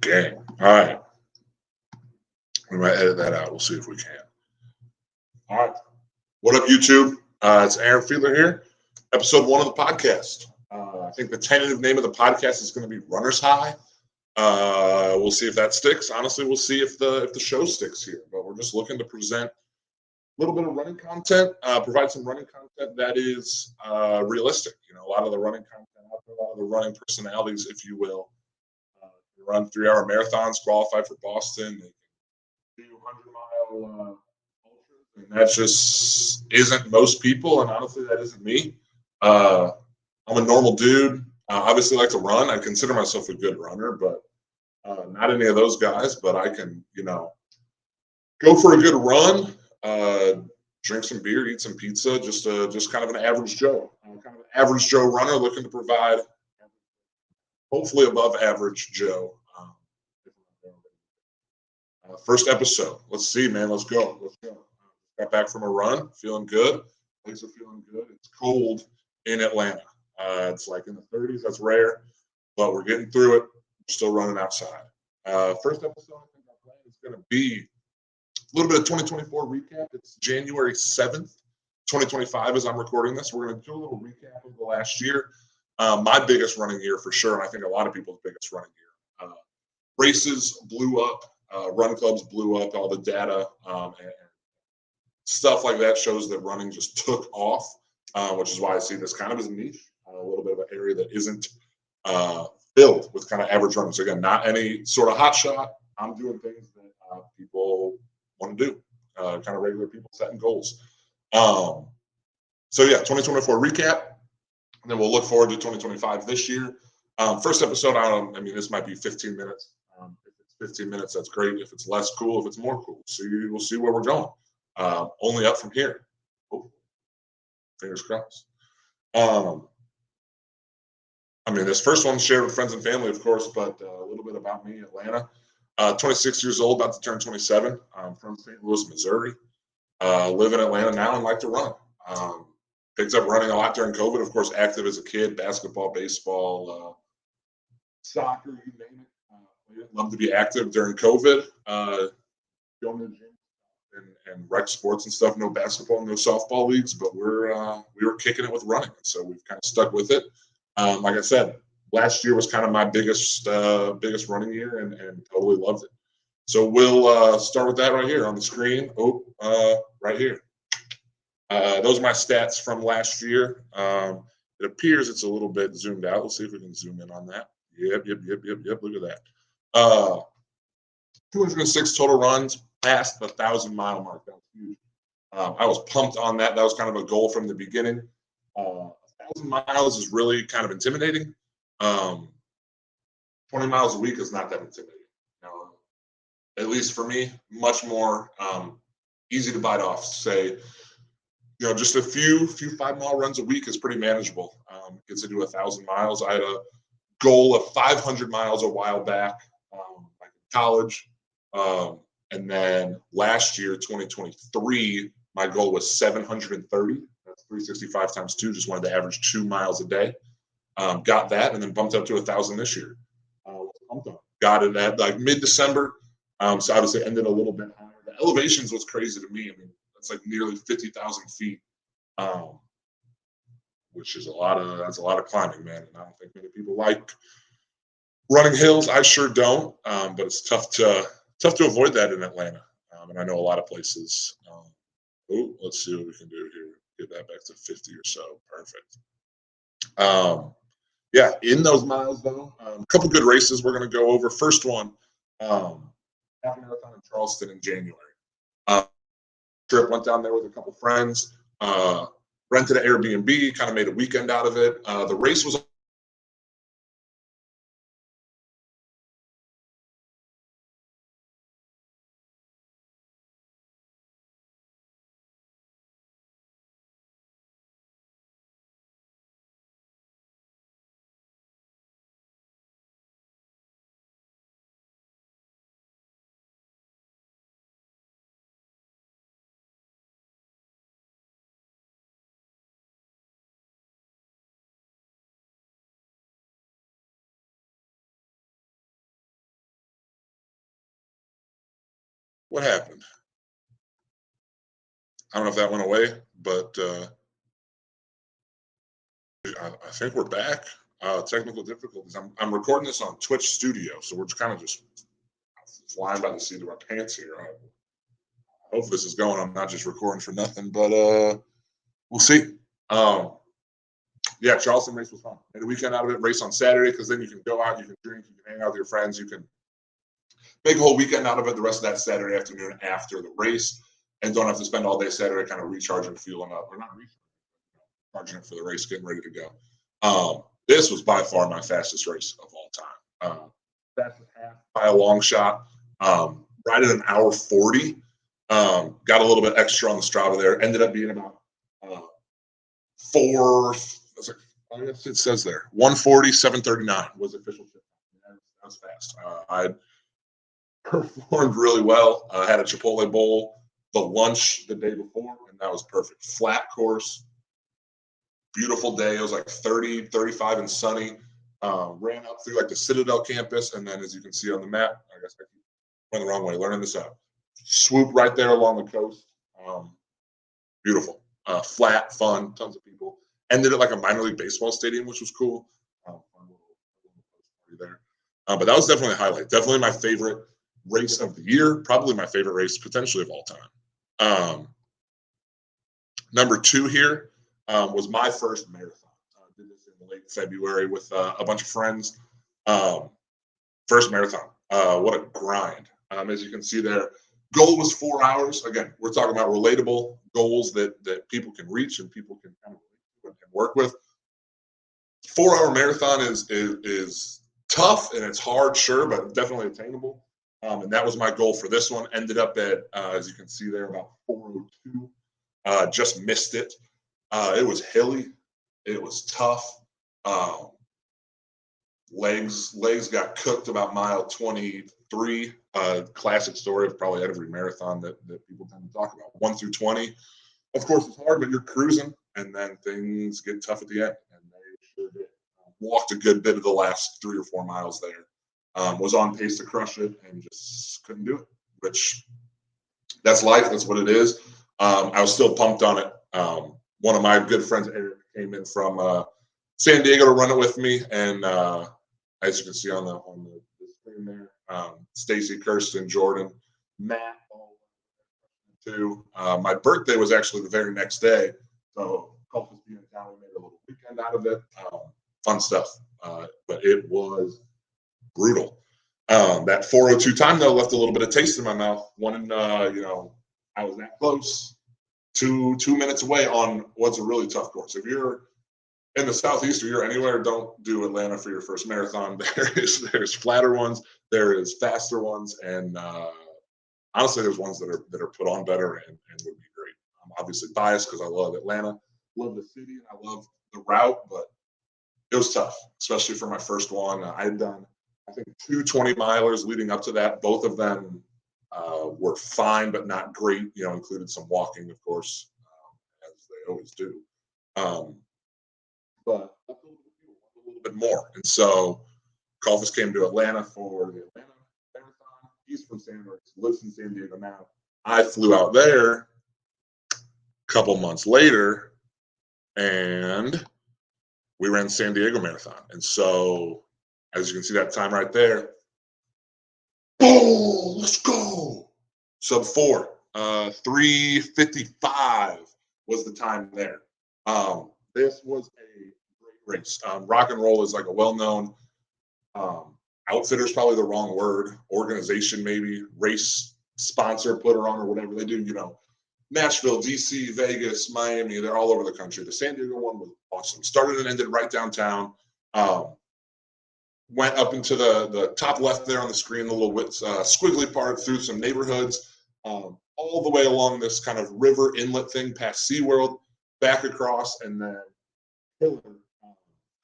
Gang. All right. We might edit that out. We'll see if we can. All right. What up, YouTube? It's Aaron Fiedler here. Episode 1 of the podcast. I think the tentative name of the podcast is going to be Runner's High. We'll see if that sticks. Honestly, we'll see if the show sticks here. But we're just looking to present a little bit of running content, provide some running content that is realistic. You know, a lot of the running content out there, a lot of the running personalities, if you will, run 3-hour marathons, qualify for Boston, they can do 100-mile ultras, and that just isn't most people, and honestly, that isn't me. I'm a normal dude. I obviously like to run. I consider myself a good runner, but not any of those guys. But I can, go for a good run, drink some beer, eat some pizza. Just kind of an average Joe, kind of an average Joe runner looking to provide, hopefully above average Joe. First episode. Let's see, man. Let's go. Got back from a run, feeling good. Legs are feeling good. It's cold in Atlanta. It's like in the 30s. That's rare, but we're getting through it. We're still running outside. First episode, I think our plan is going to be a little bit of 2024 recap. It's January 7th, 2025 as I'm recording this. We're going to do a little recap of the last year. My biggest running year for sure, and I think a lot of people's biggest running year. Races blew up. Run clubs blew up. All the data and stuff like that shows that running just took off, which is why I see this kind of as a niche, a little bit of an area that isn't filled with kind of average runners. Again, not any sort of hot shot. I'm doing things that people want to do, kind of regular people setting goals. So yeah, 2024 recap, and then we'll look forward to 2025 this year. First episode, this might be 15 minutes. If it's 15 minutes, that's great. If it's less, cool. If it's more, cool. So we'll see where we're going. Only up from here. Oh, fingers crossed. This first one's shared with friends and family, of course, but a little bit about me, Atlanta. 26 years old, about to turn 27. I'm from St. Louis, Missouri. Live in Atlanta now and like to run. Picked up running a lot during COVID. Of course, active as a kid, basketball, baseball, soccer, you name it. Love to be active during COVID. Going to the gym and rec sports and stuff. No basketball, no softball leagues, but we were kicking it with running, so we've kind of stuck with it. Like I said, last year was kind of my biggest running year, and totally loved it. So we'll start with that right here on the screen. Right here. Those are my stats from last year. It appears it's a little bit zoomed out. Let's see if we can zoom in on that. Yep. Look at that. 206 total runs, past the 1,000-mile mark. That was huge. I was pumped on that. That was kind of a goal from the beginning. 1,000 miles is really kind of intimidating. 20 miles a week is not that intimidating. At least for me, much more easy to bite off. Say, just a few 5-mile runs a week is pretty manageable. Gets to do 1,000 miles. I had a goal of 500 miles a while back, like in college. And then last year, 2023, my goal was 730. That's 365 times 2. Just wanted to average 2 miles a day. Got that, and then bumped up to 1,000 this year. Got it at like mid-December. So obviously ended a little bit higher. The elevations was crazy to me. That's like nearly 50,000 feet, which is that's a lot of climbing, man. And I don't think many people like running hills. I sure don't, but it's tough to avoid that in Atlanta. And I know a lot of places. Let's see what we can do here. Get that back to 50 or so. Perfect. Yeah, in those miles though, a couple good races we're going to go over. First one, half marathon in Charleston in January. Trip, went down there with a couple friends. Rented an Airbnb, kind of made a weekend out of it. The race was What happened? I don't know if that went away, but I think we're back. Technical difficulties. I'm recording this on Twitch Studio, so we're just kind of just flying by the seat of our pants here. I hope this is going. I'm not just recording for nothing, but we'll see. Yeah, Charleston race was fun. Made a weekend out of it. Race on Saturday because then you can go out, you can drink, you can hang out with your friends, you can make a whole weekend out of it. The rest of that Saturday afternoon after the race, and don't have to spend all day Saturday kind of recharging, fueling up, or not recharging it for the race, getting ready to go. This was by far my fastest race of all time. Fastest half by a long shot. Right at an hour 40. Got a little bit extra on the Strava there. Ended up being about I guess it says there 140, 739 was official. That was fast. I performed really well. I had a Chipotle bowl, the lunch the day before, and that was perfect. Flat course, beautiful day. It was like 30, 35 and sunny. Ran up through like the Citadel campus, and then as you can see on the map, I guess I went the wrong way, learning this out. Swoop right there along the coast. Beautiful. Flat, fun, tons of people. Ended at like a minor league baseball stadium, which was cool. Fun little there. But that was definitely a highlight. Definitely my favorite race of the year. Probably my favorite race potentially of all time. Number 2 here was my first marathon. Did this in late February with a bunch of friends. First marathon. What a grind. As you can see there, goal was 4 hours. Again, we're talking about relatable goals that people can reach and people can kind of work with. 4-hour marathon is tough and it's hard, sure, but definitely attainable. And that was my goal for this one. Ended up at, as you can see there, about 4:02. Just missed it. It was hilly. It was tough. Legs got cooked about mile 23. Classic story of probably every marathon that people tend to talk about. 1 through 20. Of course, it's hard, but you're cruising, and then things get tough at the end, and they sure did. Walked a good bit of the last 3 or 4 miles there. Was on pace to crush it, and just couldn't do it. Which that's life. That's what it is. I was still pumped on it. One of my good friends, Eric, came in from San Diego to run it with me, and as you can see on the screen there, Stacy, Kirsten, Jordan, Matt, too. My birthday was actually the very next day, so Colfax being in town, we made a little weekend out of it. Fun stuff, but it was brutal. That 4:02 time though left a little bit of taste in my mouth. One, I was that close, two minutes away on what's a really tough course. If you're in the Southeast or you're anywhere, don't do Atlanta for your first marathon. There's flatter ones, there is faster ones, and honestly, there's ones that are put on better and would be great. I'm obviously biased because I love Atlanta, love the city, and I love the route, but it was tough, especially for my first one. I had done, I think, 2 20-milers leading up to that. Both of them were fine, but not great. Included some walking, of course, as they always do. But a little bit more. And so Colfax came to Atlanta for the Atlanta Marathon. He's from San Diego, lives in San Diego now. I flew out there a couple months later, and we ran San Diego Marathon. And so, as you can see that time right there, boom, let's go. Sub 4, 3:55 was the time there. This was a great race. Rock and Roll is like a well-known outfitter is probably the wrong word. Organization, maybe race sponsor, put her on or whatever they do. Nashville, DC, Vegas, Miami, they're all over the country. The San Diego one was awesome. Started and ended right downtown. Went up into the top left there on the screen, the little squiggly part, through some neighborhoods, all the way along this kind of river inlet thing past SeaWorld, back across, and then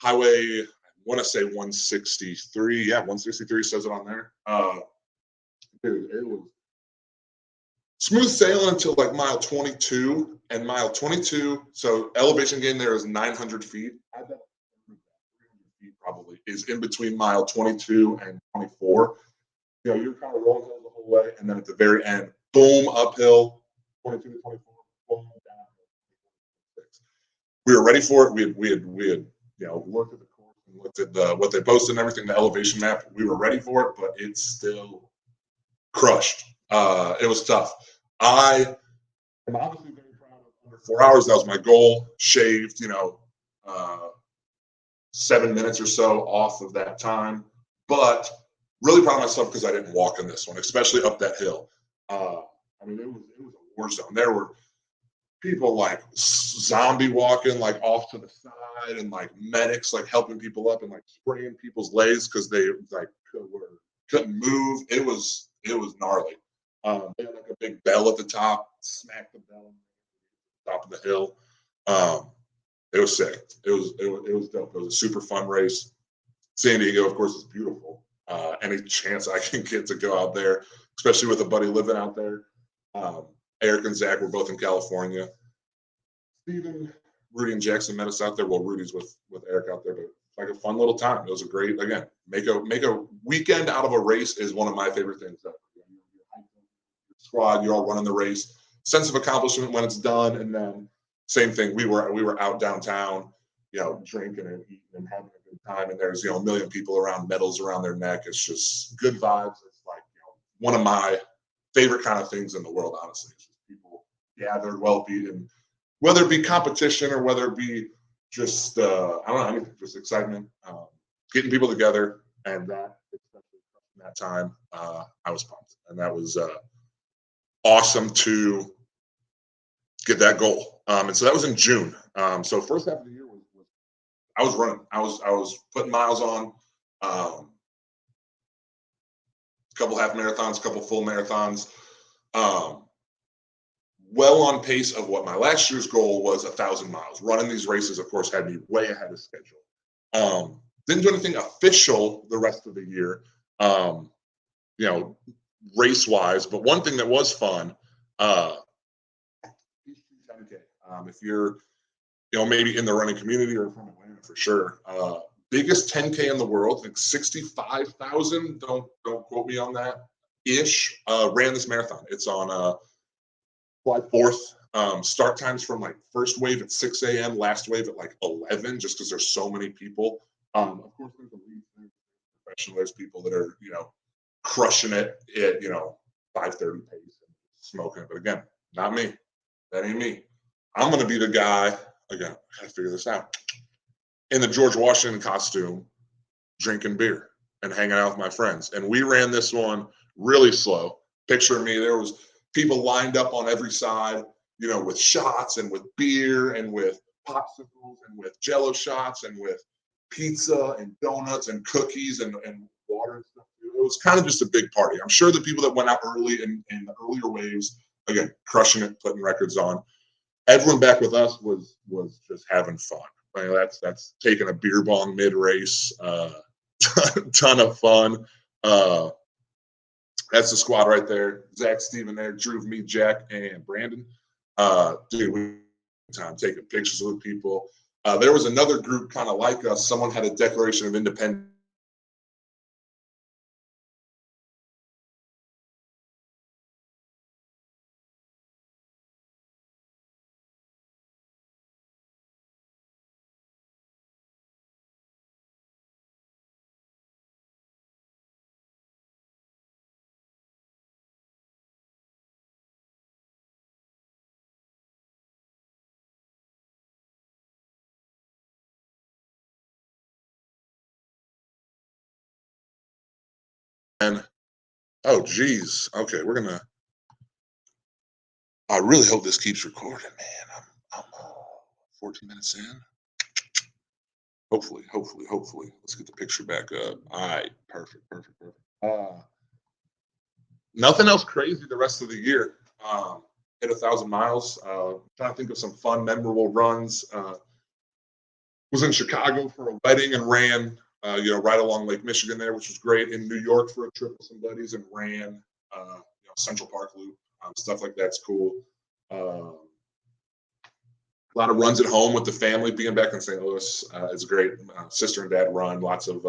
Highway, I want to say 163. Yeah, 163 says it on there. Dude, it was smooth sailing until like mile 22, and mile 22. So elevation gain there is 900 feet. I bet 300 feet probably is in between mile 22 and 24. You're kind of rolling hills the whole way, and then at the very end, boom, uphill, 22 to 24, boom, downhill. We were ready for it. We had looked at the course and looked at what they posted and everything, the elevation map. We were ready for it, but it's still crushed. It was tough. I am obviously very proud of under 4 hours. That was my goal. Shaved, uh, 7 minutes or so off of that time, but really proud of myself because I didn't walk in this one, especially up that hill. I mean, it was a war zone. There were people like zombie walking like off to the side, and like medics like helping people up and like spraying people's legs because they like couldn't move. It was gnarly. They had like a big bell at the top, smack the bell on the top of the hill. It was sick. It was dope. It was a super fun race. San Diego, of course, is beautiful. Any chance I can get to go out there, especially with a buddy living out there. Um, Eric and Zach were both in California. Steven, Rudy, and Jackson met us out there. Well, Rudy's with Eric out there, but like a fun little time. It was a great, again, make a weekend out of a race is one of my favorite things. Squad, you're all running the race. Sense of accomplishment when it's done, and then same thing. We were out downtown, drinking and eating and having a good time. And there's a million people around, medals around their neck. It's just good vibes. It's like one of my favorite kind of things in the world. Honestly, it's just people gathered, well beaten, whether it be competition or whether it be just I don't know, anything, just excitement, getting people together, and that especially in that time, I was pumped, and that was awesome to get that goal. And so that was in June. So first half of the year was I was running. I was putting miles on. A couple half marathons, a couple full marathons. Um, well on pace of what my last year's goal was, 1,000 miles. Running these races, of course, had me way ahead of schedule. Didn't do anything official the rest of the year, you know, race wise. But one thing that was fun, 10K. If you're, maybe in the running community or from Atlanta for sure. Biggest 10K in the world, like 65,000. Don't quote me on that. Ish. Ran this marathon. It's on July 4th. Start times from like first wave at 6 a.m., last wave at like 11, just because there's so many people. Of course, there's elite, there's professional, there's people that are, crushing it at, 5:30 pace and smoking it. But again, not me. That ain't me. I'm gonna be the guy. Again, I gotta figure this out. In the George Washington costume, drinking beer and hanging out with my friends. And we ran this one really slow. Picture me, there was people lined up on every side, with shots and with beer and with popsicles and with jello shots and with pizza and donuts and cookies and water and stuff. It was kind of just a big party. I'm sure the people that went out early in the earlier waves, again, crushing it, putting records on. Everyone back with us was just having fun. I mean, that's taking a beer bong mid race, ton of fun. That's the squad right there. Zach, Steven there, Drew, me, Jack, and Brandon. Dude, we time taking pictures with people. There was another group kind of like us. Someone had a Declaration of Independence. And oh, geez. Okay, we're gonna. I really hope this keeps recording, man. I'm 14 minutes in. Hopefully. Let's get the picture back up. All right, perfect. Nothing else crazy the rest of the year. Hit 1,000 miles. Trying to think of some fun, memorable runs. Was in Chicago for a wedding and ran, right along Lake Michigan there, which was great. In New York for a trip with some buddies and ran, Central Park Loop, stuff like that's cool. A lot of runs at home with the family. Being back in St. Louis is great. Sister and dad run. Lots of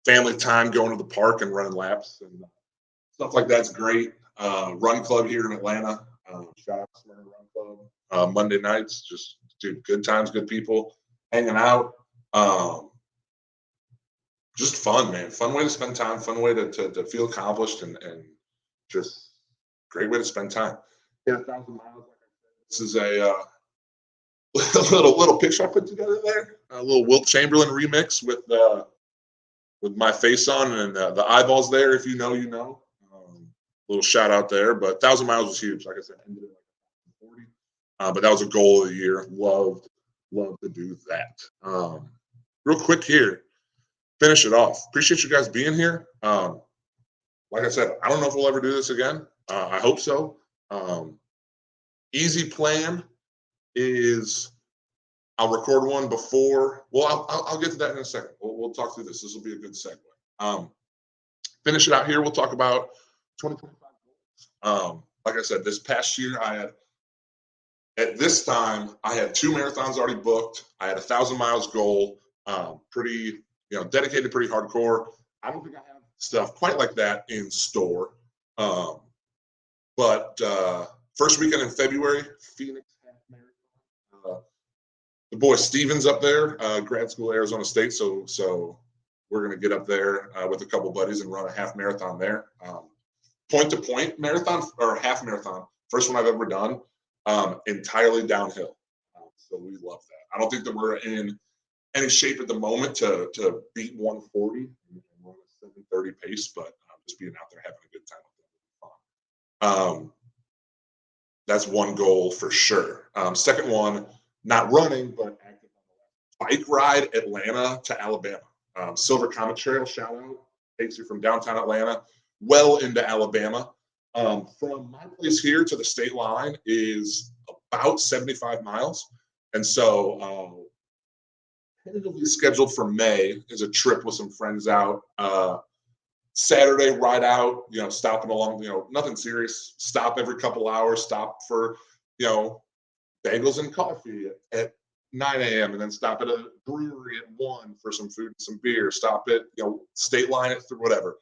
family time going to the park and running laps and stuff like that's great. run club here in Atlanta. Shout out to Smyrna Run Club. Monday nights, just dude, good times, good people, hanging out. Just fun, man. Fun way to spend time. Fun way to feel accomplished, and just great way to spend time. Yeah, 1,000 miles. This is a little picture I put together there. A little Wilt Chamberlain remix with my face on and the eyeballs there. If you know, you know. Little shout out there. But 1,000 miles was huge. Like I said, ended at like 40. But that was a goal of the year. Loved to do that. Real quick here, finish it off. Appreciate you guys being here. Like I said, I don't know if we'll ever do this again. I hope so. Easy plan is I'll record one before. Well, I'll get to that in a second. We'll talk through this. This will be a good segue. Finish it out here. We'll talk about 2025 goals. Like I said, this past year at this time I had 2 marathons already booked. I had 1,000 miles goal. Pretty, dedicated, pretty hardcore. I don't think I have stuff quite like that in store. But first weekend in February, Phoenix Half Marathon. The boy Steven's up there, grad school, Arizona State. So we're gonna get up there with a couple buddies and run a half marathon there. Point to point marathon or half marathon. First one I've ever done. Entirely downhill. So we love that. I don't think that we're in any shape at the moment to beat 140 and run a 7:30 pace, but just being out there having a good time. That's one goal for sure. Second one, not running, but active on the bike ride Atlanta to Alabama. Silver Comet Trail, shout out, takes you from downtown Atlanta well into Alabama. From my place here to the state line is about 75 miles. And so tentatively scheduled for May is a trip with some friends out. Saturday, ride out, stopping along, nothing serious. Stop every couple hours, stop for, bagels and coffee at 9 a.m. and then stop at a brewery at 1 for some food and some beer. Stop at, state line at whatever.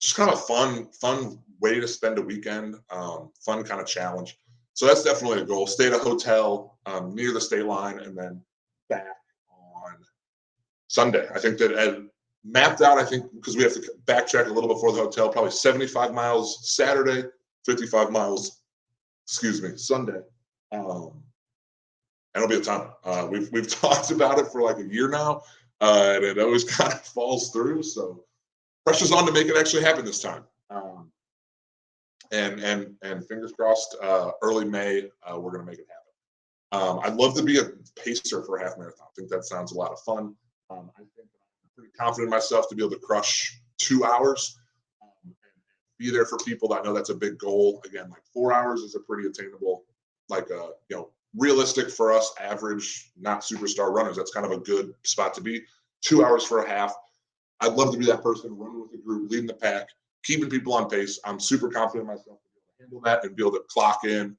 Just kind of a fun way to spend a weekend, fun kind of challenge. So that's definitely a goal. Stay at a hotel near the state line and then back on Sunday. I think that mapped out, because we have to backtrack a little before the hotel, probably 75 miles Saturday, 55 miles, Sunday. It'll be a ton. We've talked about it for like a year now, and it always kind of falls through. So pressure's on to make it actually happen this time. And fingers crossed, early May, we're going to make it happen. I'd love to be a pacer for a half marathon. I think that sounds a lot of fun. I think I'm pretty confident in myself to be able to crush 2 hours and be there for people. I know that's a big goal. Again, like 4 hours is a pretty attainable, realistic for us, average, not superstar runners. That's kind of a good spot to be. 2 hours for a half. I'd love to be that person running with the group, leading the pack, keeping people on pace. I'm super confident in myself to be able to handle that and be able to clock in,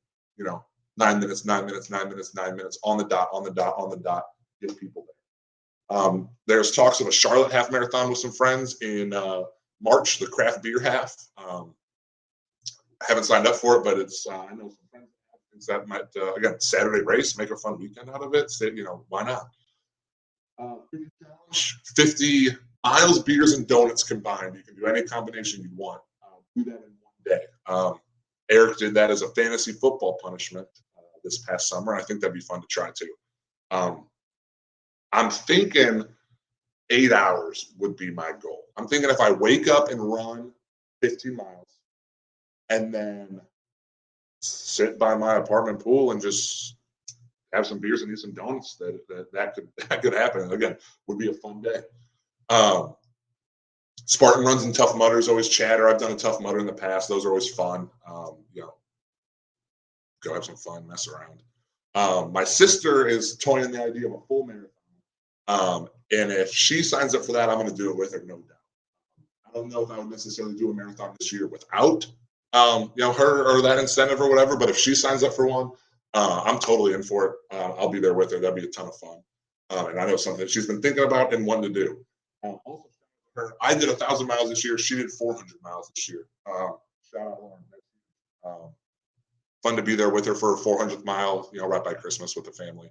9 minutes, 9 minutes, 9 minutes, 9 minutes on the dot, get people there. There's talks of a Charlotte half marathon with some friends in March, the craft beer half. I haven't signed up for it, but it's I know some friends that might again, Saturday race, make a fun weekend out of it. Say, why not? 50 miles, beers, and donuts combined. You can do any combination you want. Do that in one day. Eric did that as a fantasy football punishment this past summer. I think that'd be fun to try too. I'm thinking 8 hours would be my goal. I'm thinking if I wake up and run 15 miles and then sit by my apartment pool and just have some beers and eat some donuts, that could happen. Again, would be a fun day. Spartan runs and Tough Mudder is always chatter. I've done a Tough Mudder in the past. Those are always fun. Go have some fun, mess around. My sister is toying the idea of a full marathon. And if she signs up for that, I'm going to do it with her, no doubt. I don't know if I would necessarily do a marathon this year without, her or that incentive or whatever. But if she signs up for one, I'm totally in for it. I'll be there with her. That'd be a ton of fun. And I know something that she's been thinking about and wanting to do. Also, I did 1,000 miles this year. She did 400 miles this year. Shout out Lauren. Fun to be there with her for her 400th mile, right by Christmas with the family.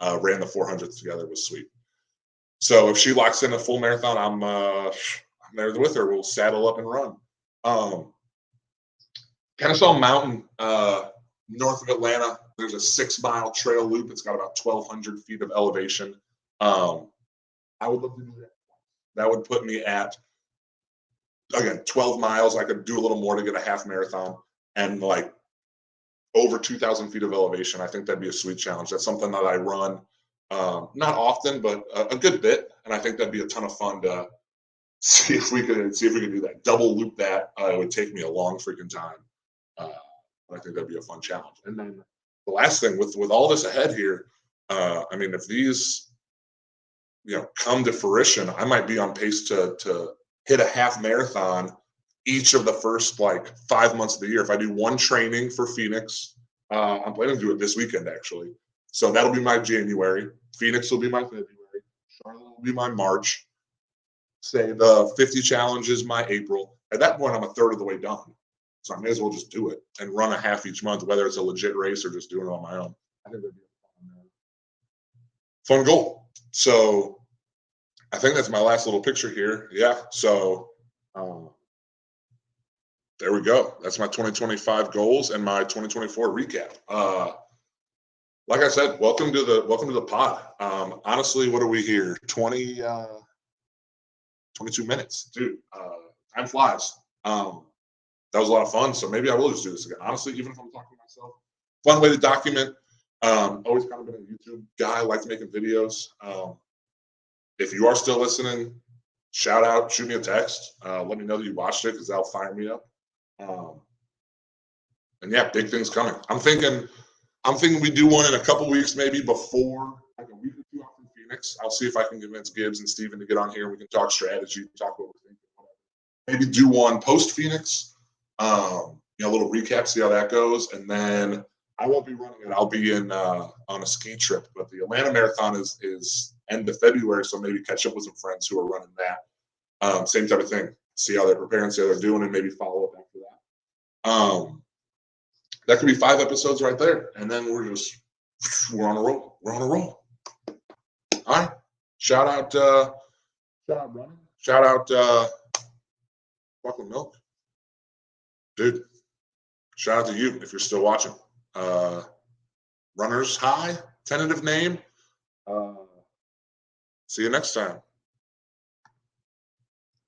Ran the 400th together. It was sweet. So if she locks in a full marathon, I'm there with her. We'll saddle up and run. Kennesaw Mountain, north of Atlanta. There's a 6-mile trail loop. It's got about 1,200 feet of elevation. I would love to do that. That would put me at, again, 12 miles. I could do a little more to get a half marathon, and like over 2,000 feet of elevation. I think that'd be a sweet challenge. That's something that I run not often, but a good bit, and I think that'd be a ton of fun to see if we could do that. Double loop that. It would take me a long freaking time. I think that'd be a fun challenge. And then the last thing with all this ahead here, I mean, if these come to fruition, I might be on pace to hit a half marathon each of the first 5 months of the year. If I do one training for Phoenix, I'm planning to do it this weekend actually. So that'll be my January. Phoenix will be my February. Charlotte will be my March. Say the 50 challenge is my April. At that point, I'm a third of the way done. So I may as well just do it and run a half each month, whether it's a legit race or just doing it on my own. I think that'd be a fun goal. So I think that's my last little picture here. Yeah. So there we go. That's my 2025 goals and my 2024 recap. Like I said, welcome to the pod. Honestly, what are we here? 22 minutes, dude. Time flies. That was a lot of fun. So maybe I will just do this again. Honestly, even if I'm talking to myself, fun way to document. Always kind of been a YouTube guy. Liked making videos. If you are still listening, shout out, shoot me a text. Let me know that you watched it because that'll fire me up. And yeah, big things coming. I'm thinking we do one in a couple weeks, maybe before, like a week or two out from Phoenix. I'll see if I can convince Gibbs and Steven to get on here. We can talk strategy, talk what we're thinking. Maybe do one post Phoenix. A little recap, see how that goes, and then I won't be running it. I'll be in on a ski trip, but the Atlanta Marathon is end of February, so maybe catch up with some friends who are running that. Same type of thing. See how they're preparing, see how they're doing, and maybe follow up after that. That could be 5 episodes right there, and then we're on a roll. We're on a roll. All right. Shout out running. Shout out Chocolate Milk. Dude, shout out to you if you're still watching. Runners High, tentative name. See you next time.